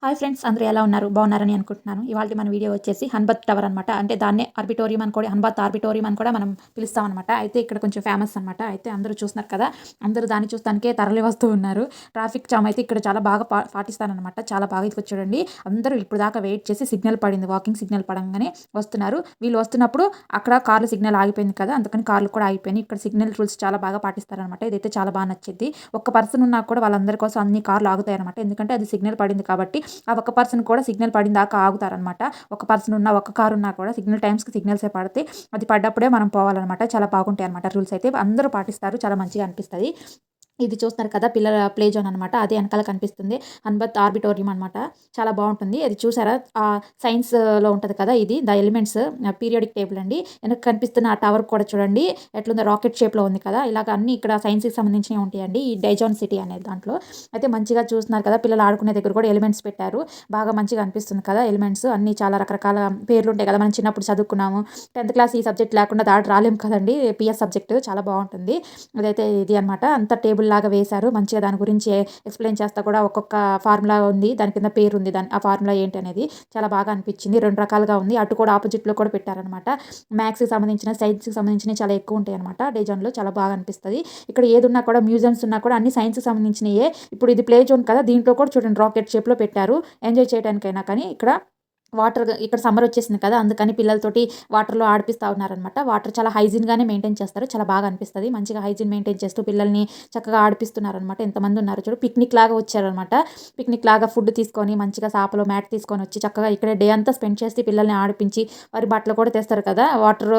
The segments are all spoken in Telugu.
హాయ్ ఫ్రెండ్స్, అందరూ ఎలా ఉన్నారు? బాగున్నారని అనుకుంటున్నాను. ఇవాల్టి మన వీడియో వచ్చేసి హన్బత్ టవర్ అనమాట. అంటే దాన్నే ఆర్బిటోరియం అని కూడా, హన్బత్ ఆర్బిటోరియం అని కూడా మనం పిలుస్తామనమాట. అయితే ఇక్కడ కొంచెం ఫేమస్ అనమాట. అయితే అందరూ చూస్తున్నారు కదా, అందరూ దాన్ని చూస్తానికే తరలి వస్తూ ఉన్నారు. ట్రాఫిక్ జామ్ అయితే ఇక్కడ చాలా బాగా పాటిస్తారనమాట. చాలా బాగా ఇది చూడండి, అందరూ ఇప్పుడు దాకా వెయిట్ చేసి సిగ్నల్ పడింది, వాకింగ్ సిగ్నల్ పడంగానే వస్తున్నారు. వీళ్ళు వస్తున్నప్పుడు అక్కడ కార్లు సిగ్నల్ ఆగిపోయింది కదా, అందుకని కార్లు కూడా ఆగిపోయినాయి. ఇక్కడ సిగ్నల్ రూల్స్ చాలా బాగా పాటిస్తారనమాట. ఇదైతే చాలా బాగా నచ్చింది. ఒక్క పర్సన్ ఉన్నా కూడా వాళ్ళందరి కోసం అన్ని కార్లు ఆగుతాయి అనమాట. ఎందుకంటే అది సిగ్నల్ పడింది కాబట్టి. ఆ ఒక్క పర్సన్ కూడా సిగ్నల్ పడిన దాకా ఆగుతారనమాట. ఒక పర్సన్ ఉన్నా, ఒక కారు ఉన్నా కూడా సిగ్నల్ టైమ్స్కి సిగ్నల్సే పడితే అది పడ్డప్పుడే మనం పోవాలన్నమాట. చాలా బాగుంటాయి అనమాట రూల్స్ అయితే. అందరూ పాటిస్తారు, చాలా మంచిగా అనిపిస్తుంది. ఇది చూస్తున్నారు కదా, పిల్లల ప్లే జోన్ అనమాట. అదే వెనకాల కనిపిస్తుంది హన్బత్ ఆర్బిటోరియం అనమాట. చాలా బాగుంటుంది. అది చూసారా, సైన్స్లో ఉంటుంది కదా, ఇది ద ఎలిమెంట్స్ పీరియాడిక్ టేబుల్ అండి. వెనక కనిపిస్తున్న ఆ టవర్ కూడా చూడండి ఎట్లుందో, రాకెట్ షేప్లో ఉంది కదా. ఇలాగ అన్ని ఇక్కడ సైన్స్కి సంబంధించినవి ఉంటాయండి ఈ డైజాన్ సిటీ అనేది దాంట్లో. అయితే మంచిగా చూస్తున్నారు కదా, పిల్లలు ఆడుకునే దగ్గర కూడా ఎలిమెంట్స్ పెట్టారు. బాగా మంచిగా అనిపిస్తుంది కదా. ఎలిమెంట్స్ అన్ని చాలా రకరకాల పేర్లు ఉంటాయి కదా, మనం చిన్నప్పుడు చదువుకున్నాము. 10th క్లాస్ ఈ సబ్జెక్ట్ లేకుండా దాటి రాలేము కదండి. పిఎస్ సబ్జెక్టు చాలా బాగుంటుంది. అదైతే ఇది అనమాట. అంత టేబుల్ లాగా వేశారు మంచిగా. దాని గురించి ఎక్స్ప్లెయిన్ చేస్తా కూడా ఒక్కొక్క ఫార్ములా ఉంది, దాని కింద పేరు ఉంది, దాని ఆ ఫార్ములా ఏంటి అనేది చాలా బాగా అనిపించింది. 2 రకాలుగా ఉంది. అటు కూడా ఆపోజిట్లో కూడా పెట్టారనమాట. మ్యాథ్స్కి సంబంధించిన, సైన్స్కి సంబంధించినవి చాలా ఎక్కువ ఉంటాయి అనమాట డైజాన్లో. చాలా బాగా అనిపిస్తుంది. ఇక్కడ ఏది ఉన్నా కూడా, మ్యూజియంస్ ఉన్నా కూడా అన్ని సైన్స్కి సంబంధించినయే. ఇప్పుడు ఇది ప్లే జోన్ కదా, దీంట్లో కూడా చూడండి రాకెట్ షేప్లో పెట్టారు. ఎంజాయ్ చేయడానికైనా కానీ. ఇక్కడ వాటర్, ఇక్కడ సమ్మర్ వచ్చేసింది కదా, అందుకని పిల్లలతోటి వాటర్లో ఆడిపిస్తూ ఉన్నారనమాట. వాటర్ చాలా హైజీన్గానే మెయింటైన్ చేస్తారు. చాలా బాగా అనిపిస్తుంది. మంచిగా హైజీన్ మెయింటైన్ చేస్తూ పిల్లల్ని చక్కగా ఆడిపిస్తున్నారనమాట. ఎంతమంది ఉన్నారు చూడు, పిక్నిక్ లాగా వచ్చారనమాట. పిక్నిక్ లాగా ఫుడ్ తీసుకొని మంచిగా సాపలో మ్యాట్ తీసుకొని వచ్చి చక్కగా ఇక్కడే డే అంతా స్పెండ్ చేసి పిల్లల్ని ఆడిపించి, వారి బట్టలు కూడా తెస్తారు కదా, వాటర్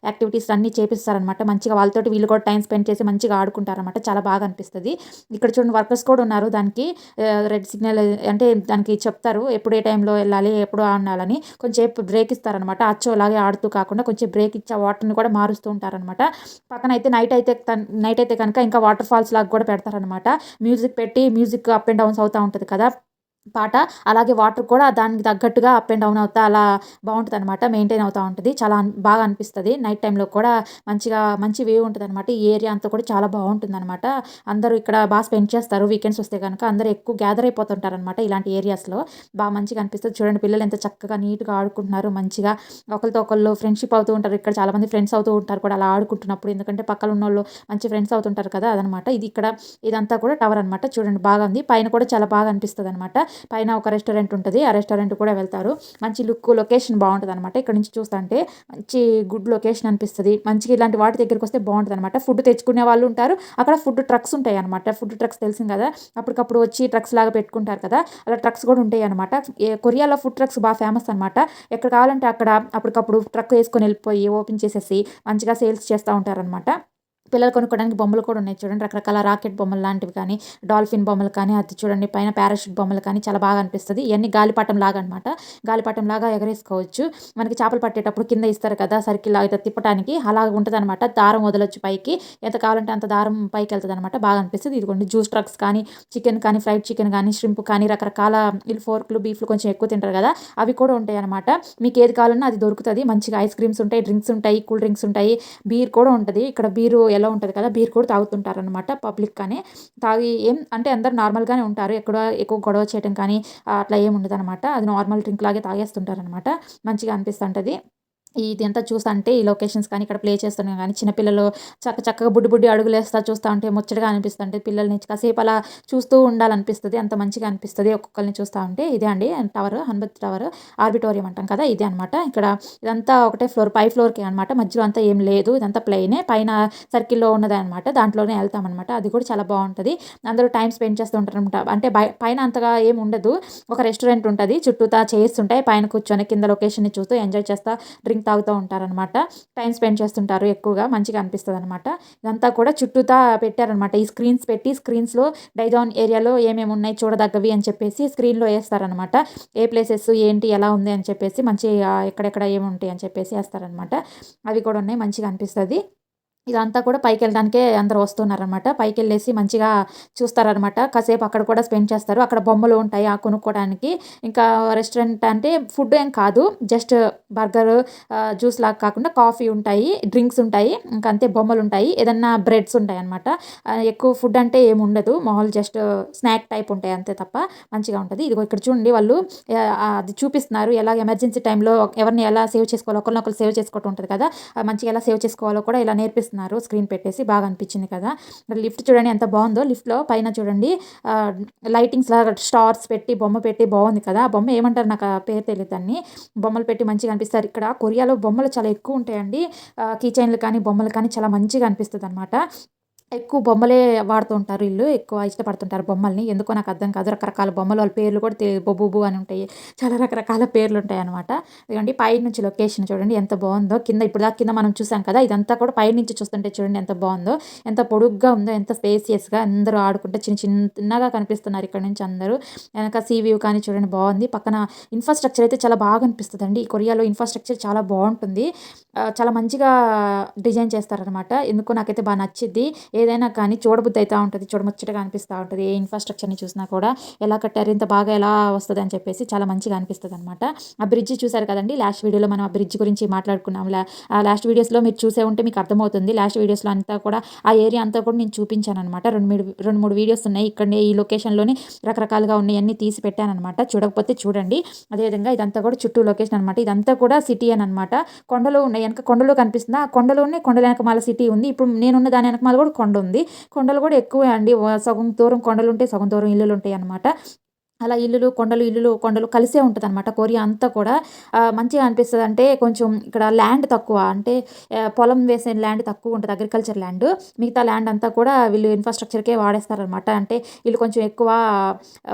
యాక్టివిటీస్ అన్నీ చేపిస్తారనమాట. మంచిగా వాళ్ళతోటి వీళ్ళు కూడా టైం స్పెండ్ చేసి మంచిగా ఆడుకుంటారనమాట. చాలా బాగా అనిపిస్తుంది. ఇక్కడ చూడండి వర్కర్స్ కూడా ఉన్నారు. దానికి రెడ్ సిగ్నల్ అంటే దానికి చెప్తారు ఎప్పుడు, ఏ టైంలో వెళ్ళాలి, ఎప్పుడు ఆడాలని. కొంచెం బ్రేక్ ఇస్తారనమాట. అచ్చోలాగే ఆడుతూ కాకుండా కొంచెం బ్రేక్ ఇచ్చి వాటర్ని కూడా మారుస్తూ ఉంటారనమాట. పక్కన అయితే నైట్ అయితే కనుక ఇంకా వాటర్ ఫాల్స్ లాగా కూడా పెడతారనమాట. మ్యూజిక్ పెట్టి, మ్యూజిక్ అప్ అండ్ డౌన్స్ అవుతూ ఉంటుంది కదా పాట, అలాగే వాటర్ కూడా దానికి తగ్గట్టుగా అప్ అండ్ డౌన్ అవుతా అలా బాగుంటుంది అనమాట. మెయింటైన్ అవుతూ ఉంటుంది. చాలా బాగా అనిపిస్తుంది. నైట్ టైంలో కూడా మంచిగా మంచి వ్యూ ఉంటుంది అనమాట. ఈ ఏరియా అంతా కూడా చాలా బాగుంటుంది అనమాట. అందరూ ఇక్కడ బాగా స్పెండ్ చేస్తారు. వీకెండ్స్ వస్తే కనుక అందరూ ఎక్కువ గ్యాదర్ అయిపోతుంటారు అనమాట ఇలాంటి ఏరియాస్లో. బాగా మంచిగా అనిపిస్తుంది. చూడండి పిల్లలు ఎంత చక్కగా నీట్గా ఆడుకుంటున్నారు. మంచిగా ఒకరితో ఒకళ్ళు ఫ్రెండ్షిప్ అవుతూ ఉంటారు. ఇక్కడ చాలామంది ఫ్రెండ్స్ అవుతూ ఉంటారు కూడా అలా ఆడుకుంటున్నప్పుడు. ఎందుకంటే పక్కన ఉన్న వాళ్ళు మంచి ఫ్రెండ్స్ అవుతుంటారు కదా, అదనమాట. ఇది ఇక్కడ ఇదంతా కూడా టవర్ అనమాట. చూడండి బాగా ఉంది. పైన కూడా చాలా బాగా అనిపిస్తుంది అనమాట. పైన ఒక రెస్టారెంట్ ఉంటుంది. ఆ రెస్టారెంట్ కూడా వెళ్తారు. మంచి లుక్, లొకేషన్ బాగుంటుంది అనమాట. ఇక్కడ నుంచి చూస్తుంటే మంచి గుడ్ లొకేషన్ అనిపిస్తుంది. మంచిగా ఇలాంటి వాటి దగ్గరికి వస్తే బాగుంటుంది అనమాట. ఫుడ్ తెచ్చుకునే వాళ్ళు ఉంటారు. అక్కడ ఫుడ్ ట్రక్స్ ఉంటాయి అనమాట. ఫుడ్ ట్రక్స్ తెలిసింది కదా, అప్పటికప్పుడు వచ్చి ట్రక్స్ లాగా పెట్టుకుంటారు కదా, అలా ట్రక్స్ కూడా ఉంటాయి అనమాట. కొరియాలో ఫుడ్ ట్రక్స్ బాగా ఫేమస్ అనమాట. ఎక్కడ కావాలంటే అక్కడ అప్పటికప్పుడు ట్రక్ వేసుకొని వెళ్ళిపోయి ఓపెన్ చేసేసి మంచిగా సేల్స్ చేస్తూ ఉంటారనమాట. పిల్లలు కొనుక్కోవడానికి బొమ్మలు కూడా ఉన్నాయి చూడండి. రకరకాల రాకెట్ బొమ్మలు లాంటివి కానీ, డాల్ఫిన్ బొమ్మలు కానీ, అది చూడండి పైన పారాషూట్ బొమ్మలు కానీ చాలా బాగా అనిపిస్తుంది. ఇవన్నీ గాలిపటం లాగా అనమాట. గాలిపటం లాగా ఎగరేసుకోవచ్చు. మనకి చేపలు పట్టేటప్పుడు కింద ఇస్తారు కదా సర్కిల్ లాగా తిప్పడానికి, అలా ఉంటుంది అనమాట. దారం వదలొచ్చు పైకి, ఎంత కావాలంటే అంత దారం పైకి వెళ్తుంది అనమాట. బాగా అనిపిస్తుంది. ఇదిగోండి జ్యూస్ ట్రక్స్ కానీ, చికెన్ కానీ, ఫ్రైడ్ చికెన్ కానీ, ష్రింప్ కానీ, రకరకాల వీళ్ళు ఫోర్క్లు, బీఫ్లు కొంచెం ఎక్కువ తింటారు కదా, అవి కూడా ఉంటాయి అనమాట. మీకు ఏది కావాలన్నా అది దొరుకుతుంది. మంచిగా ఐస్ క్రీమ్స్ ఉంటాయి, డ్రింక్స్ ఉంటాయి, కూల్ డ్రింక్స్ ఉంటాయి, బీర్ కూడా ఉంటుంది. ఇక్కడ బీరు ఎలా ఉంటుంది కదా, బీర్ కూడా తాగుతుంటారనమాట పబ్లిక్ కానీ. తాగి ఏం అంటే అందరూ నార్మల్గానే ఉంటారు. ఎక్కడ ఎక్కువ గొడవ చేయడం కానీ అట్లా ఏమి ఉండదు అనమాట. అది నార్మల్ డ్రింక్ లాగే తాగేస్తుంటారనమాట. మంచిగా అనిపిస్తుంటుంది. ఇదంతా చూస్తుంటే ఈ లొకేషన్స్ కానీ, ఇక్కడ ప్లే చేస్తున్నాం కానీ, చిన్నపిల్లలు చక్కగా బుడ్డి బుడ్డి అడుగులేస్తా చూస్తూ ఉంటే ముచ్చటగా అనిపిస్తుంటే పిల్లల్ని కాసేపు అలా చూస్తూ ఉండాలనిపిస్తుంది. అంత మంచిగా అనిపిస్తుంది ఒక్కొక్కరిని చూస్తూ ఉంటే. ఇదే అండి టవర్, హన్బత్ టవర్ ఆర్బిటోరియం అంటాం కదా, ఇదే అనమాట. ఇక్కడ ఇదంతా ఒకటే ఫ్లోర్, పై ఫ్లోర్కి అనమాట. మధ్యలో అంతా ఏం లేదు, ఇదంతా ప్లెయినే. పైన సర్కిల్లో ఉన్నది అనమాట. దాంట్లోనే వెళ్తామన్నమాట. అది కూడా చాలా బాగుంటుంది. అందరూ టైం స్పెండ్ చేస్తూ ఉంటారు అనమాట. అంటే పైన అంతగా ఏమి ఉండదు. ఒక రెస్టారెంట్ ఉంటుంది, చుట్టూతా చైర్స్ ఉంటాయి, పైన కూర్చొని కింద లొకేషన్ని చూస్తూ ఎంజాయ్ చేస్తా డ్రింక్ తాగుతూ ఉంటారనమాట. టైం స్పెండ్ చేస్తుంటారు ఎక్కువగా. మంచిగా అనిపిస్తుంది అనమాట. ఇదంతా కూడా చుట్టూతా పెట్టారనమాట. ఈ స్క్రీన్స్ పెట్టి, స్క్రీన్స్లో డైజాన్ ఏరియాలో ఏమేమి ఉన్నాయి చూడదగ్గవి అని చెప్పేసి స్క్రీన్లో వేస్తారనమాట. ఏ ప్లేసెస్ ఏంటి ఎలా ఉంది అని చెప్పేసి, మంచి ఎక్కడెక్కడ ఏమి ఉంటాయి అని చెప్పేసి వేస్తారనమాట. అవి కూడా ఉన్నాయి. మంచిగా అనిపిస్తుంది. ఇదంతా కూడా పైకెళ్ళడానికే అందరూ వస్తున్నారనమాట. పైకెళ్ళేసి మంచిగా చూస్తారనమాట. కాసేపు అక్కడ కూడా స్పెండ్ చేస్తారు. అక్కడ బొమ్మలు ఉంటాయి కొనుక్కోవడానికి. ఇంకా రెస్టారెంట్ అంటే ఫుడ్ ఏం కాదు. జస్ట్ బర్గరు, జ్యూస్ లాగా కాకుండా కాఫీ ఉంటాయి, డ్రింక్స్ ఉంటాయి. ఇంక అంతే బొమ్మలుంటాయి. ఏదన్నా బ్రెడ్స్ ఉంటాయనమాట. ఎక్కువ ఫుడ్ అంటే ఏముండదు. మామూలు జస్ట్ స్నాక్ టైప్ ఉంటాయి అంతే తప్ప మంచిగా ఉంటది. ఇదిగో ఇక్కడ చూడండి వాళ్ళు అది చూపిస్తున్నారు. ఎలా ఎమర్జెన్సీ టైంలో ఎవరిని ఎలా సేవ్ చేసుకోవాలో ఒకళ్ళనొకళ్ళు సేవ్ చేసుకోవటం ఉంటది కదా! మంచిగా ఎలా సేవ్ చేసుకోవాలో కూడా ఇలా నేర్పిస్తున్నారు స్క్రీన్ పెట్టేసి. బాగా అనిపించింది కదా! లిఫ్ట్ చూడండి ఎంత బాగుందో. లిఫ్ట్‌లో పైన చూడండి ఆహ్, లైటింగ్స్ లాగా స్టార్స్ పెట్టి బొమ్మ పెట్టి బాగుంది కదా! ఆ బొమ్మ ఏమంటారు నాకు ఆ పేరు తెలీదు దాన్ని. బొమ్మలు పెట్టి మంచిగా అనిపిస్తారు. ఇక్కడ కొరియాలో బొమ్మలు చాలా ఎక్కువ ఉంటాయండి. కీ చైన్‌లు కానీ, బొమ్మలు కానీ చాలా మంచిగా అనిపిస్తదనమాట. ఎక్కువ బొమ్మలే వాడుతూ ఉంటారు ఈళ్ళు. ఎక్కువ ఇష్టపడుతుంటారు బొమ్మల్ని. ఎందుకో నాకు అర్థం కాదు. రకరకాల బొమ్మలు వాళ్ళ పేర్లు కూడా బొబుబు అని ఉంటాయి. చాలా రకరకాల పేర్లుంటాయనమాట. ఇదిగోండి పైనుంచి లొకేషన్ చూడండి ఎంత బావుందో. కింద ఇప్పటిదాకా కింద మనం చూసాం కదా! ఇదంతా కూడా పైనుంచి చూస్తుంటే చూడండి ఎంత బావుందో. ఎంత పొడుగ్గా ఉందో, ఎంత స్పేసియస్‌గా అందరూ ఆడుకుంటే చిన్నగా కనిపిస్తున్నారు ఇక్కడ నుంచి అందరూ. వెనక సీ వ్యూ కానీ చూడండి బావుంది. పక్కన ఇన్‌ఫ్రాస్ట్రక్చర్ అయితే చాలా బాగా అనిపిస్తదండి. ఈ కొరియాలో ఇన్‌ఫ్రాస్ట్రక్చర్ చాలా బావుంటుంది. చాలా మంచిగా డిజైన్ చేస్తారనమాట. ఎందుకో నాకైతే బా నచ్చిద్ది. ఏదైనా కానీ చూడబుద్ధి అయితా ఉంటది. చూడముచ్చటగా అనిపిస్తా ఉంటది. ఏ ఇన్‌ఫ్రాస్ట్రక్చర్‌ని చూసినా కూడా ఎలా కట్టారు? ఇంత బాగా ఎలా వస్తదని చెప్పేసి చాలా మంచిగా అనిపిస్తదనమాట. ఆ బ్రిడ్జ్ చూసారు కదండీ! లాస్ట్ వీడియోలో మనం ఆ బ్రిడ్జ్ గురించి మాట్లాడుకున్నాం. లాస్ట్ వీడియోస్‌లో మీరు చూసే ఉంటే మీకు అర్థమవుతుంది. లాస్ట్ వీడియోస్‌లో అంతా కూడా ఆ ఏరియా అంతా కూడా నేను చూపించాననమాట. 2, 3 వీడియోస్ ఉన్నాయి. ఇక్కడనే ఈ లొకేషన్‌లోనే రకరకాలుగా ఉన్నయన్నీ తీసి పెట్టాననమాట. చూడకపోతే చూడండి. అదేవిధంగా ఇదంతా కూడా చుట్టూ లొకేషన్ అనమాట. ఇదంతా కూడా సిటీయేననమాట. కొండలు ఉన్నాయి. ఎనక కొండలు కనిపిస్తుందా? ఆ కొండలోనే కొండల వెనకమాల సిటీ ఉంది. ఇప్పుడు నేనున్న దాని వెనకమాల కూడా కొండుంది. కొండలు కూడా ఎక్కువే అండి. సగం దూరం కొండలుంటాయి. సగం దూరం ఇల్లులుంటాయనమాట. అలా ఇల్లులు, కొండలు కలిసే ఉంటదనమాట కొరియా అంతా కూడా. మంచిగా అనిపిస్తది. అంటే కొంచెం ఇక్కడ ల్యాండ్ తక్కువ. అంటే పొలం వేసే ల్యాండ్ తక్కువుంటది. Agriculture land. మిగతా ల్యాండ్ అంతా కూడా వీళ్ళు ఇన్‌ఫ్రాస్ట్రక్చర్‌కే వాడేస్తారనమాట. అంటే వీళ్ళు కొంచెం ఎక్కువ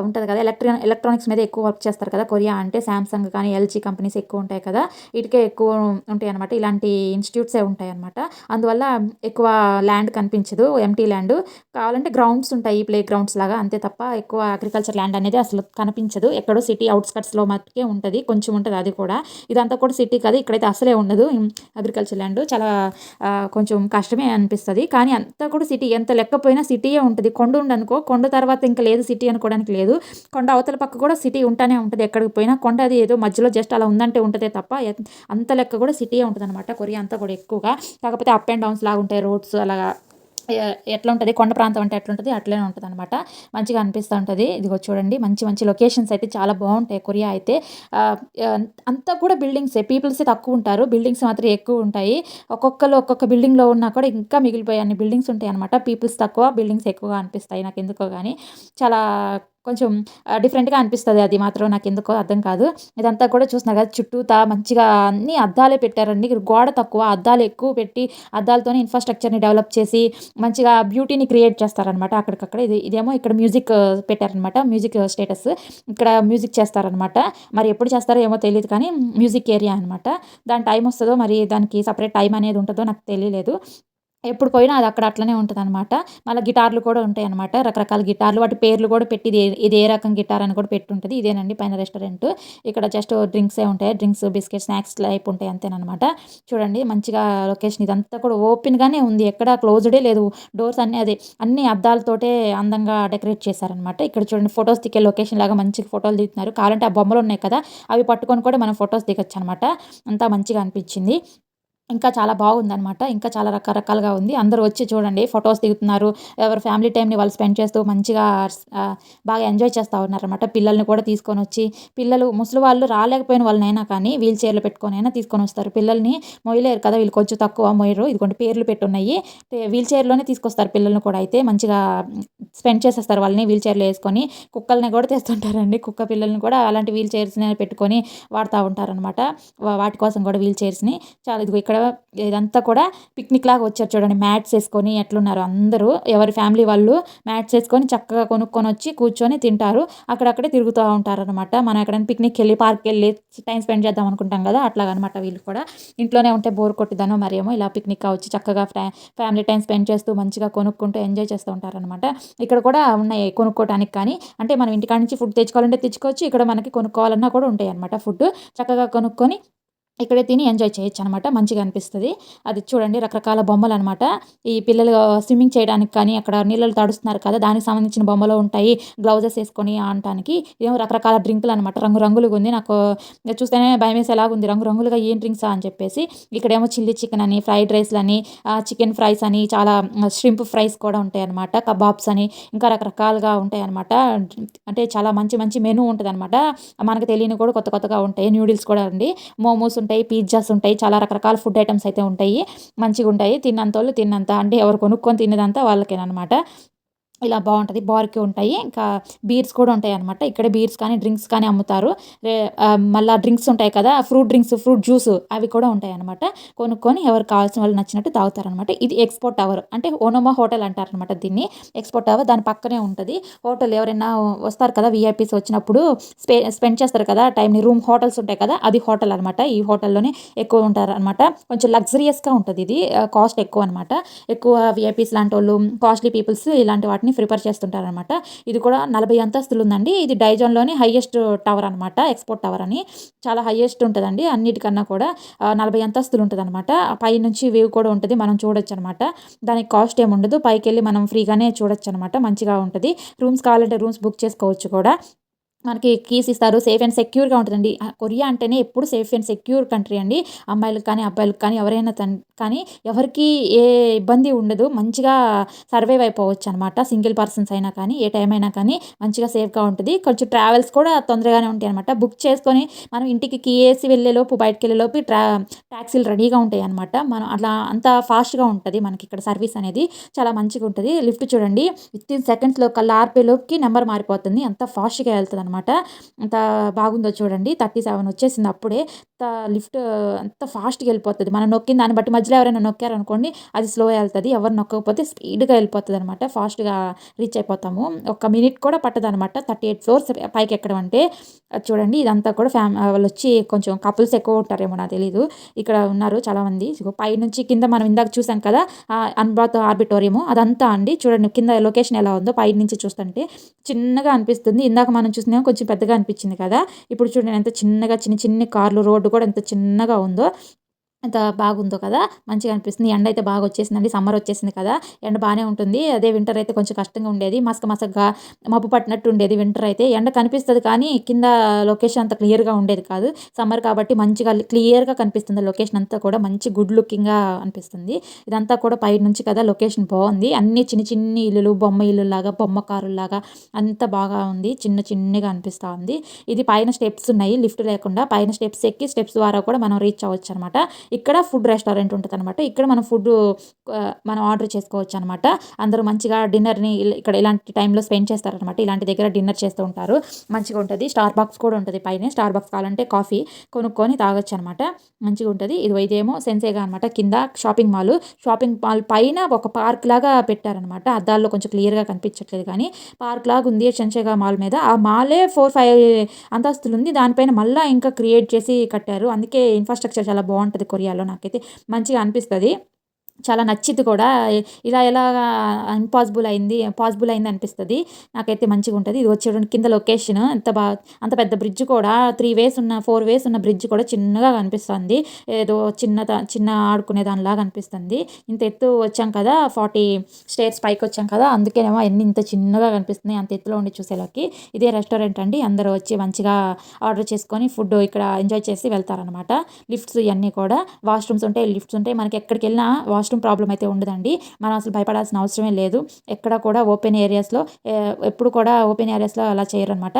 ఉంటది కదా! ఎలక్ట్రానిక్స్ మీద ఎక్కువ వర్క్ చేస్తారు కదా! కొరియా అంటే సామ్‌సంగ్ కానీ, ఎల్‌జీ కంపెనీస్ ఎక్కువుంటాయి కదా! ఈటికే ఎక్కువ ఉంటాయనమాట. ఇలాంటి ఇన్‌స్టిట్యూట్సే ఉంటాయనమాట. అందువల్ల ఎక్కువ ల్యాండ్ కనిపించదు. Empty land. కావాలంటే గ్రౌండ్స్ ఉంటాయి. ప్లే గ్రౌండ్స్ లాగా అంతే తప్ప ఎక్కువ అగ్రికల్చర్ ల్యాండ్ అనేది అసలు కనిపించదు. ఎక్కడో సిటీ ఔట్‌స్కట్స్‌లో మట్టుకే ఉంటది. కొంచెం ఉంటది అది కూడా. ఇదంతా కూడా సిటీ కాదు. ఇక్కడైతే అసలే ఉండదు. అగ్రికల్చర్ ల్యాండ్ చాలా కొంచెం కష్టమే అనిపిస్తది. కానీ అంతా కూడా సిటీ. ఎంత లెక్కపోయినా సిటీయే ఉంటది. కొండ ఉందనుకో, కొండ తర్వాత ఇంక లేదు సిటీ అనుకోవడానికి లేదు. కొండ అవతల పక్క కూడా సిటీ ఉంటానే ఉంటది ఎక్కడికి పోయినా. కొండ అది ఏదో మధ్యలో జస్ట్ అలా ఉందంటే ఉంటదే తప్ప అంత లెక్క కూడా సిటీయే ఉంటదనమాట. కొరియా అంతా కూడా ఎక్కువగా. కాకపోతే అప్ అండ్ డౌన్స్ లాగా ఉంటాయి రోడ్స్ అలాగా. ఎట్లా ఉంటది కొండ ప్రాంతం అంటే ఎట్లుంటది అట్లనే ఉంటదనమాట. మంచిగా అనిపిస్తా ఉంటది. ఇదిగో చూడండి మంచి మంచి లొకేషన్స్ అయితే చాలా బావుంటాయి కొరియా అయితే. ఆహ్, అంతా కూడా బిల్డింగ్సే. పీపుల్సే తక్కువుంటారు. బిల్డింగ్స్ మాత్రం ఎక్కువుంటాయి. ఒక్కొక్కళ్ళు ఒక్కొక్క బిల్డింగ్‌లో ఉన్నా కూడా ఇంకా మిగిలిపోయే అన్ని బిల్డింగ్స్ ఉంటాయనమాట. పీపుల్స్ తక్కువ, బిల్డింగ్స్ ఎక్కువగా అనిపిస్తాయి నాకెందుకో గాని. చాలా కొంచెం డిఫరెంట్‌గా అనిపిస్తది అది మాత్రం నాకెందుకో అర్థం కాదు. ఇదంతా కూడా చూస్తున్నారు కదా! చుట్టూతా మంచిగా అన్నీ అద్దాలే పెట్టారండి. గోడ తక్కువ అద్దాలు ఎక్కువ పెట్టి అద్దాలతోనే ఇన్‌ఫ్రాస్ట్రక్చర్‌ని డెవలప్ చేసి మంచిగా బ్యూటీని క్రియేట్ చేస్తారనమాట అక్కడికక్కడ. ఇదేమో ఇక్కడ మ్యూజిక్ పెట్టారనమాట. Music status. ఇక్కడ మ్యూజిక్ చేస్తారనమాట. మరి ఎప్పుడు చేస్తారో ఏమో తెలీదు కానీ మ్యూజిక్ ఏరియా అనమాట. దాని టైమ్ వస్తదో మరి దానికి సెపరేట్ టైమ్ అనేది ఉంటదో నాకు తెలియలేదు. ఎప్పుడు పోయినా అది అక్కడ అట్లనే ఉంటదనమాట. మళ్ళా గిటార్లు కూడా ఉంటాయనమాట. రకరకాల గిటార్లు వాటి పేర్లు కూడా పెట్టి ఇది ఏ రకం గిటార్ అని కూడా పెట్టుంటది. ఇదేనండి పైన రెస్టారెంట్. ఇక్కడ జస్ట్ డ్రింక్సే ఉంటాయి. డ్రింక్స్, బిస్కెట్స్, స్నాక్స్ టైప్ ఉంటాయి అంతేననమాట. చూడండి మంచిగా లొకేషన్ ఇదంతా కూడా ఓపెన్‌గానే ఉంది. ఎక్కడ క్లోజ్‌డే లేదు. డోర్స్ అన్నీ అన్ని అద్దాలతోటే అందంగా డెకరేట్ చేశారనమాట. ఇక్కడ చూడండి ఫోటోస్ దిగే లొకేషన్ లాగా మంచిగా ఫోటోలు దిగుతున్నారు. కావాలంటే ఆ బొమ్మలున్నాయి కదా! అవి పట్టుకొని కూడా మనం ఫోటోస్ దిగొచ్చనమాట. అంతా మంచిగా అనిపించింది. ఇంకా చాలా బాగుందనమాట. ఇంకా చాలా రకరకాలుగా ఉంది. అందరూ వచ్చి చూడండి ఫోటోస్ దిగుతున్నారు. ఎవరి ఫ్యామిలీ టైమ్‌ని వాళ్ళు స్పెండ్ చేస్తూ మంచిగా ఆహ్, బాగా ఎంజాయ్ చేస్తా ఉన్నారనమాట. పిల్లల్ని కూడా తీసుకొనొచ్చి పిల్లలు ముసలి వాళ్ళు రాలేకపోయిన వాళ్ళనైనా కానీ వీల్ చైర్‌లో పెట్టుకొనైనా తీసుకొనొస్తారు. పిల్లల్ని మొయ్యలేరు కదా! వీళ్ళు కొంచెం తక్కువ మొయ్యరు. ఇదిగోండి పేర్లు పెట్టున్నాయి. వీల్ చైర్‌లోనే తీసుకొస్తారు పిల్లల్ని కూడా అయితే మంచిగా స్పెండ్ చేసేస్తారు వాళ్ళని వీల్ చైర్‌లో యేసుకొని. కుక్కల్ని కూడా తెస్తుంటారండి. కుక్క పిల్లల్ని కూడా అలాంటి వీల్ చైర్స్‌నే పెట్టుకొని వాడతా ఉంటారనమాట. వాటి కోసం కూడా వీల్ చైర్స్‌ని. చాలా ఇదిగో ఇక్కడ ఇదంతా కూడా పిక్నిక్ లాగా వచ్చారు చూడండి. మ్యాట్స్ ఏసుకొని ఎట్లున్నారో అందరూ ఎవరి ఫ్యామిలీ వాళ్ళు మ్యాట్స్ ఏసుకొని చక్కగా కొనుక్కొనొచ్చి కూర్చొని తింటారు. అక్కడక్కడే తిరుగుతా ఉంటారనమాట. మనం ఎక్కడైనా పిక్నిక్‌కెళ్ళి, పార్క్‌కెళ్ళి టైమ్ స్పెండ్ చేద్దాం అనుకుంటాం గదా! అట్లాగనమాట వీళ్ళు కూడా. ఇంట్లోనే ఉంటే బోర్ కొట్టిద్దనో మరేమో ఇలా పిక్నిక్‌గా వచ్చి చక్కగా ఫ్యామిలీ టైమ్ స్పెండ్ చేస్తూ మంచిగా కొనుక్కుంటూ ఎంజాయ్ చేస్తూ ఉంటారనమాట. ఇక్కడ కూడా ఉన్నాయి కొనుక్కోవటానికి కానీ. అంటే మనం ఇంటికాడ నుంచి ఫుడ్ తెచ్చుకోవాలంటే తెచ్చుకోవచ్చు. ఇక్కడ మనకి కొనుక్కోవాలన్నా కూడా ఉంటాయనమాట ఫుడ్డు. చక్కగా కొనుక్కొని ఇక్కడే తిని ఎంజాయ్ చేయొచ్చనమాట. మంచిగా అనిపిస్తది. అది చూడండి రకరకాల బొమ్మలనమాట. ఈ పిల్లలు స్విమ్మింగ్ చేయడానికి కానీ, అక్కడ నీళ్ళలో తడుస్తున్నారు కదా! దానికి సంబంధించిన బొమ్మలు ఉంటాయి. గ్లౌజెస్ ఏసుకొని ఆడటానికి. ఇదేమో రకరకాల డ్రింకులనమాట. రంగు రంగులుగుంది. నాకు చూస్తేనే భయమేసేలాగుంది. రంగు రంగులుగా ఏం డ్రింక్సా అని చెప్పేసి. ఇక్కడేమో చిల్లీ చికెన్ అని, ఫ్రైడ్ రైస్‌లని, చికెన్ ఫ్రైస్ అని, చాలా ష్రింప్ ఫ్రైస్ కూడా ఉంటాయనమాట. కబాబ్స్ అని, ఇంకా రకరకాలుగా ఉంటాయనమాట. అంటే చాలా మంచి మంచి మెనూ ఉంటదనమాట. మనకు తెలియనివి కూడా కొత్త కొత్తగా ఉంటాయి. న్యూడిల్స్ కూడా అండి. మోమోస్ ఉంటాయి, పిజ్జాస్ ఉంటాయి. చాలా రకరకాల ఫుడ్ ఐటెమ్స్ అయితే ఉంటాయి. మంచిగుంటాయి. తిన్నంతోళ్ళు తిన్నంత. అంటే ఎవరు కొనుక్కొని తినేదంతా వాళ్ళకేననమాట. ఇలా బావుంటది. బార్‌కి ఉంటాయి. ఇంకా బీర్స్ కూడా ఉంటాయనమాట. ఇక్కడే బీర్స్ కానీ, డ్రింక్స్ కానీ అమ్ముతారు. మళ్ళా డ్రింక్స్ ఉంటాయి కదా! ఫ్రూట్ డ్రింక్స్, ఫ్రూట్ జ్యూస్ అవి కూడా ఉంటాయనమాట. కొనుక్కొని ఎవరికి కావాల్సిన వాళ్ళు నచ్చినట్టు తాగుతారనమాట. ఇది ఎక్స్‌పో టవర్. అంటే ఓనోమా హోటల్ అంటారనమాట దీన్ని. ఎక్స్‌పో టవర్ దాని పక్కనే ఉంటది. హోటల్ ఎవరైనా వస్తారు కదా! వీఐపీస్ వచ్చినప్పుడు స్పెండ్ చేస్తారు కదా! టైంని హోటల్స్ ఉంటాయి కదా! అది హోటల్ అనమాట. ఈ హోటల్‌లోనే ఎక్కువ ఉంటారనమాట. కొంచెం లగ్జరియస్‌గా ఉంటదిది. కాస్ట్ ఎక్కువనమాట. ఎక్కువ వీఐపీస్ లాంటోళ్ళు, కాస్ట్‌లీ పీపుల్స్ ఇలాంటి వాటిని ప్రిఫర్ చేస్తుంటారనమాట. ఇది కూడా 40 అంతస్తులుందండి. ఇది డైజాన్‌లోని హైయెస్ట్ టవర్ అనమాట. ఎక్స్‌పోర్ట్ టవర్ అని. చాలా హైయెస్ట్ ఉంటదండి అన్నిటికన్నా కూడా. 40 అంతస్తులుంటదనమాట. పైనుంచి వ్యూ కూడా ఉంటది. మనం చూడొచ్చనమాట. దానికి కాస్ట్ ఏముండదు. పైకెళ్ళి మనం ఫ్రీగానే చూడొచ్చనమాట. మంచిగా ఉంటది. రూమ్స్ కావాలంటే రూమ్స్ బుక్ చేసుకోవచ్చు కూడా. మనకి కీస్ ఇస్తారు. సేఫ్ అండ్ సెక్యూర్‌గా ఉంటదండి. కొరియా అంటేనే ఎప్పుడు సేఫ్ అండ్ సెక్యూర్ కంట్రీ అండి. అమ్మాయిలకి కానీ, అబ్బాయిలకి కానీ ఎవరైనా కానీ ఎవరికీ ఏ ఇబ్బంది ఉండదు. మంచిగా సర్వైవ్ అయిపోవచ్చనమాట. సింగిల్ పర్సన్స్ అయినా కానీ, ఏ టైం అయినా కానీ మంచిగా సేఫ్‌గా ఉంటది. కొంచెం ట్రావెల్స్ కూడా తొందరగానే ఉంటాయనమాట. బుక్ చేసుకొని మనం ఇంటికి కీ ఏసి వెళ్ళేలోపు, బయటికెళ్ళేలోపు టాక్సీలు రెడీగా ఉంటాయనమాట. మనం అట్లా అంత ఫాస్ట్‌గా ఉంటది మనకిక్కడ సర్వీస్ అనేది. చాలా మంచిగుంటది. లిఫ్ట్ చూడండి వితిన్ సెకండ్స్‌లో కళ్ళు ఆర్పేలోపుకి నంబర్ మారిపోతుంది. అంత ఫాస్ట్‌గా ఎళ్తదనమాట. ఎంత బాగుందో చూడండి. 37 వచ్చేసింది అప్పుడే. లిఫ్ట్ అంత ఫాస్ట్‌గా ఎళ్ళిపోతది. మనం నొక్కిన దాన్ని బట్టి మధ్యలో ఎవరైనా నొక్కారనుకోండి అది స్లో ఎళ్తది. ఎవరు నొక్కకపోతే స్పీడ్‌గా ఎళ్ళిపోతదనమాట. ఫాస్ట్‌గా రీచ్ అయిపోతాము. ఒక్క మినిట్ కూడా పట్టదనమాట. 38 ఫ్లోర్స్ పైకెక్కడం అంటే. అది చూడండి ఇదంతా కూడా వాళ్ళొచ్చి కొంచెం కపుల్స్ ఎక్కువ ఉంటారేమో నాకు తెలీదు. ఇక్కడ ఉన్నారు చాలామంది. ఇగో పైనుంచి కింద మనం ఇందాక చూసాం కదా! అన్బాత్ ఆర్బిటోరియము అదంతా అండి. చూడండి కింద లొకేషన్ ఎలా ఉందో పైనుంచి చూస్తుంటే చిన్నగా అనిపిస్తుంది. ఇందాక మనం చూసిందేమో కొంచెం పెద్దగా అనిపించింది కదా! ఇప్పుడు చూడండి ఎంత చిన్నగా చిన్ని చిన్ని కార్లు రోడ్డు కూడా ఎంత చిన్నగా ఉందో. ఎంత బాగుందో కదా! మంచిగా అనిపిస్తుంది. ఎండయితే బాగా వచ్చేసిందండి. సమ్మర్ వచ్చేసింది కదా! ఎండ బానే ఉంటుంది. అదే వింటర్ అయితే కొంచెం కష్టంగా ఉండేది. మసకగా మబ్బు పట్టినట్టు ఉండేది వింటర్ అయితే. ఎండ కనిపిస్తది కానీ కింద లొకేషన్ అంత క్లియర్‌గా ఉండేది కాదు. సమ్మర్ కాబట్టి మంచిగా క్లియర్‌గా కనిపిస్తుంది లొకేషన్ అంతా కూడా మంచి గుడ్ లుకింగ్‌గా అనిపిస్తుంది. ఇదంతా కూడా పైనుంచి కదా లొకేషన్ బావుంది. అన్నీ చిన్ని చిన్ని ఇల్లులు, బొమ్మ ఇల్లుల్లాగా, బొమ్మ కారుల్లాగా అంత బాగా ఉంది. చిన్న చిన్నగా అనిపిస్తా ఉంది. ఇది పైన స్టెప్స్ ఉన్నాయి. లిఫ్ట్ లేకుండా పైన స్టెప్స్ ఎక్కి స్టెప్స్ ద్వారా కూడా మనం రీచ్ అవ్వచ్చనమాట. ఇక్కడ ఫుడ్ రెస్టారెంట్ ఉంటదనమాట. ఇక్కడ మనం మనం ఆర్డర్ చేసుకోవచ్చనమాట. అందరూ మంచిగా డిన్నర్‌ని ఇక్కడ ఇలాంటి టైంలో స్పెండ్ చేస్తారనమాట. ఇలాంటి దగ్గర డిన్నర్ చేస్తూ ఉంటారు. మంచిగా ఉంటది. స్టార్ బాక్స్ కూడా ఉంటది పైనే. స్టార్ బాక్స్ కావాలంటే కాఫీ కొనుక్కొని తాగొచ్చనమాట. మంచిగుంటది. ఇదేమో సెన్సేగా అనమాట. కింద షాపింగ్ మాల్. షాపింగ్ మాల్ పైన ఒక పార్క్ లాగా పెట్టారనమాట. అద్దాల్లో కొంచెం క్లియర్‌గా కనిపించట్లేదు కానీ పార్క్ లాగుంది సెన్సేగా మాల్ మీద. ఆ మాలే 4, 5 అంతస్తులుంది. దానిపైన మళ్ళా ఇంకా క్రియేట్ చేసి కట్టారు. అందుకే ఇన్‌ఫ్రాస్ట్రక్చర్ చాలా బావుంటది కొరియాలో నాకైతే మంచిగా అనిపిస్తది. చాలా నచ్చిద్ది కూడా. ఇలా ఎలాగా పాసిబుల్ అయింది అనిపిస్తది. నాకైతే మంచిగుంటది. ఇదిగో చూడండి కింద లొకేషన్ అంత పెద్ద బ్రిడ్జ్ కూడా 4 వేస్ ఉన్న బ్రిడ్జ్ కూడా చిన్నగా కనిపిస్తుంది. ఏదో చిన్న ఆడుకునే దానిలాగా అనిపిస్తుంది. ఇంత ఎత్తు వచ్చాం కదా! 40 స్టేర్స్ పైకొచ్చాం కదా! అందుకేనేమో అయన్నీ ఇంత చిన్నగా కనిపిస్తున్నాయి. అంత ఎత్తులో ఉండి చూసేలకి. ఇదే రెస్టారెంట్ అండి. అందరూ వచ్చి మంచిగా ఆర్డర్ చేసుకొని ఫుడ్ ఇక్కడ ఎంజాయ్ చేసి వెళ్తారనమాట. లిఫ్ట్స్ ఇయన్నీ కూడా వాష్‌రూమ్స్ ఉంటాయి, లిఫ్ట్స్ ఉంటాయి. మనకి ఎక్కడికెళ్ళినా వాష్‌రూమ్ ప్రాబ్లమ్ అయితే ఉండదండి. మనం అసలు భయపడాల్సిన అవసరమే లేదు. ఎక్కడ కూడా ఓపెన్ ఏరియాస్‌లో ఎప్పుడు కూడా ఓపెన్ ఏరియాస్‌లో అలా చేయరనమాట.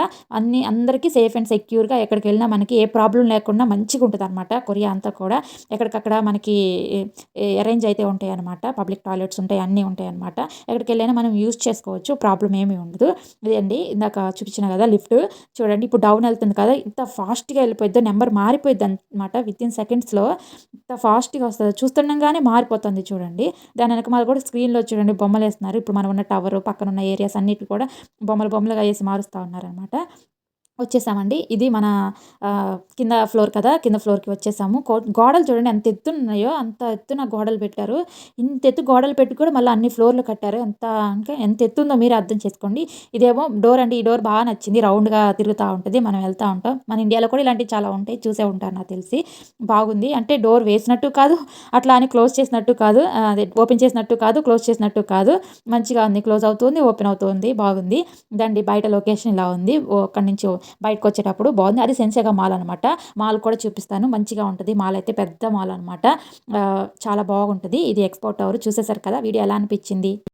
అందరికీ సేఫ్ అండ్ సెక్యూర్‌గా ఎక్కడికెళ్ళినా మనకి ఏ ప్రాబ్లమ్ లేకుండా మంచిగుంటదనమాట కొరియా అంతా కూడా. ఎక్కడికక్కడ మనకి అరేంజ్ అయితే ఉంటాయనమాట. పబ్లిక్ టాయిలెట్స్ ఉంటాయి. అన్నీ ఉంటాయనమాట. ఎక్కడికెళ్ళైనా మనం యూజ్ చేసుకోవచ్చు. ప్రాబ్లమ్ ఏమీ ఉండదు. ఇదే అండి ఇందాక చూపించిన కదా లిఫ్ట్. చూడండి ఇప్పుడు డౌన్ ఎళ్తుంది కదా! ఇంత ఫాస్ట్‌గా ఎళ్ళిపోద్దో నెంబర్ మారిపోయిద్దనమాట వితిన్ సెకండ్స్‌లో. ఎంత ఫాస్ట్‌గా వస్తదో చూస్తుండగానే మారిపోతుంది చూడండి. దాని ఎనకమాల కూడా స్క్రీన్‌లో చూడండి బొమ్మలేస్తున్నారు. ఇప్పుడు మనం ఉన్న టవరు, పక్కనున్న ఏరియాస్ అన్నిటిని కూడా బొమ్మలుగా ఏసి మారుస్తా ఉన్నారనమాట. వచ్చేసామండి. ఇది మన కింద ఫ్లోర్ కదా! కింద ఫ్లోర్‌కి వచ్చేసాము. గోడలు చూడండి ఎంత ఎత్తున్నాయో, అంత ఎత్తున గోడలు పెట్టారు. ఇంత ఎత్తు గోడలు పెట్టి కూడా మళ్ళీ అన్ని ఫ్లోర్‌లు కట్టారు. అంటే ఎంత ఎత్తుందో మీరే అర్థం చేసుకోండి. ఇదేమో డోర్ అండి. ఈ డోర్ బాగా నచ్చింది. రౌండ్‌గా తిరుగుతా ఉంటది. మనం వెళ్తా ఉంటాం. మన ఇండియాలో కూడా ఇలాంటివి చాలా ఉంటాయి. చూసే ఉంటారు నాకు తెలిసి. బాగుంది. అంటే డోర్ వేసినట్టు కాదు, అట్లా అని క్లోజ్ చేసినట్టు కాదు. అదే ఓపెన్ చేసినట్టు కాదు, క్లోజ్ చేసినట్టు కాదు. మంచిగా ఉంది. క్లోజ్ అవుతుంది, ఓపెన్ అవుతుంది. బాగుంది. ఇదండి బయట లొకేషన్ ఇలా ఉంది. అక్కడి నుంచి బయటకొచ్చేటప్పుడు బాగుంది. అది సెన్సేగా మాల్ అనమాట. మాల్ కూడా చూపిస్తాను. మంచిగా ఉంటది. మాల్ అయితే పెద్ద మాల్ అనమాట. చాలా బాగుంటది. ఇది ఎక్స్‌పో టవర్ చూసేసారు కదా! వీడియో ఎలా అనిపించింది?